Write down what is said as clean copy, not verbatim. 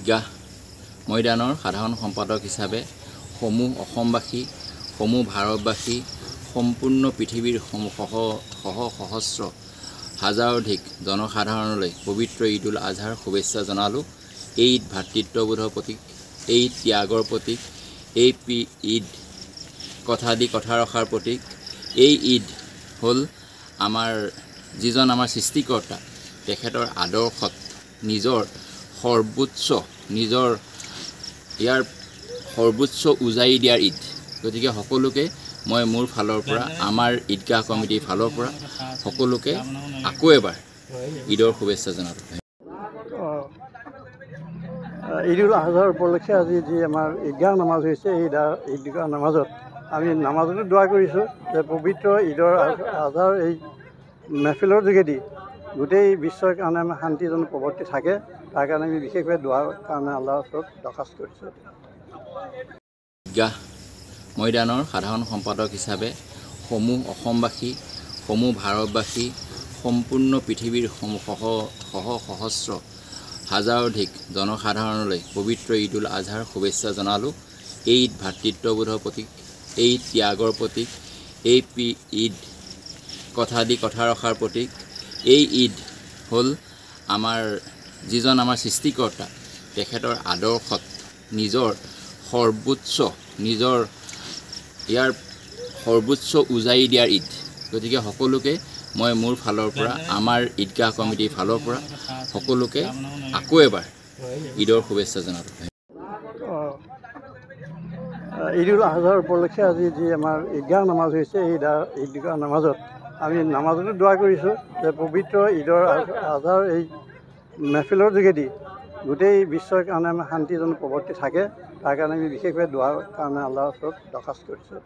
ঈদগাহ ময়দানৰ সাধাৰণ সম্পাদক হিচাপে সমূহ অসমবাসী, সমূহ ভাৰতবাসী, সম্পূৰ্ণ পৃথিৱীৰ সহস্ৰ হাজাৰধিক জনসাধাৰণলৈ পবিত্ৰ ঈদ উল আজহাৰ শুভেচ্ছা জনালোঁ। এই ঈদ ভাতৃত্ববোধৰ প্ৰতীক, এই ত্যাগৰ প্ৰতীক, এই ঈদ কথা দি কথা ৰখাৰ প্ৰতীক। এই ঈদ হ'ল আমাৰ যিজন আমাৰ সৃষ্টিকৰ্তা, তেখেতৰ আদৰ্শত নিজৰ সৰ্বোচ্চ উজাৰি দিয়াৰ ঈদ। গতিকে সকলোকে মই মোৰ ফালৰ পৰা, আমাৰ ঈদগাহ কমিটিৰ ফালৰ পৰা সকলোকে আকৌ এবাৰ ঈদৰ শুভেচ্ছা জনালোঁ। ঈদ উল আজহাৰ উপলক্ষে আজি যি আমাৰ ঈদগাহ নামাজ হৈছে, এই ঈদগাহ নামাজত আমি নামাজতো দোৱা কৰিছোঁ যে পবিত্ৰ ঈদৰ আজহাৰ এই মেহফিলৰ যোগেদি গোটেই বিশ্বৰ কাৰণে আমাৰ শান্তি যেন প্ৰৱৰ্তি থাকে, তাৰ কাৰণে আমি বিশেষভাৱে দোৱাৰ কাৰণে আল্লাহৰ ওচৰত দৰখাস্ত কৰিছোঁ। ঈদগাহ ময়দানৰ সাধাৰণ সম্পাদক হিচাপে সমূহ অসমবাসী, সমূহ ভাৰতবাসী, সম্পূৰ্ণ পৃথিৱীৰ সহস্ৰ হাজাৰধিক জনসাধাৰণলৈ পবিত্ৰ ঈদ উল আজহাৰ শুভেচ্ছা জনালোঁ। এই ঈদ ভাতৃত্ববোধৰ প্ৰতীক, এই ত্যাগৰ প্ৰতীক, এই ঈদ কথা দি কথা ৰখাৰ প্ৰতীক। এই ঈদ হ'ল আমাৰ যিজন আমাৰ সৃষ্টিকৰ্তা, তেখেতৰ আদৰ্শত নিজৰ সৰ্বোচ্চ উজাৰি দিয়াৰ ঈদ। গতিকে সকলোকে মই মোৰ ফালৰ পৰা, আমাৰ ঈদগাহ কমিটিৰ ফালৰ পৰা সকলোকে আকৌ এবাৰ ঈদৰ শুভেচ্ছা জনালোঁ। ঈদ উল আজহাৰ উপলক্ষে আজি যি আমাৰ ঈদগাহ নামাজ হৈছে, এই ঈদগাহ নামাজত আমি নামাজতো দোৱা কৰিছোঁ যে পবিত্ৰ ঈদৰ আজহাৰ এই মেহফিলৰ যোগেদি গোটেই বিশ্বৰ কাৰণে আমাৰ শান্তি যেন প্ৰৱৰ্তি থাকে, তাৰ কাৰণে আমি বিশেষভাৱে দোৱাৰ কাৰণে আল্লাহৰ ওচৰত দৰখাস্ত কৰিছোঁ।